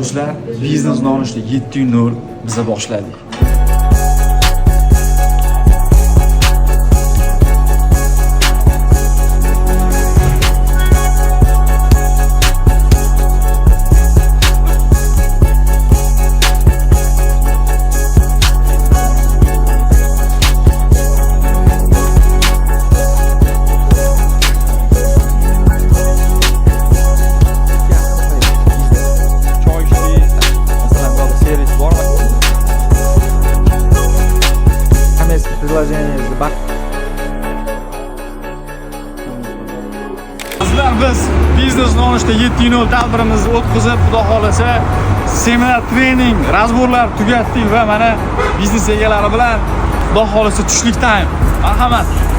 Do'stlar, biznes nonushta 7:00 biza boshladik. Sizlar biz biznes nonushta 7:00 tadbirimizni o'tkazib, xudo xolasa, seminar, trening, razborlar tugatdik va mana biznes egalari bilan xudo xolasa tushlik time. Marhamat.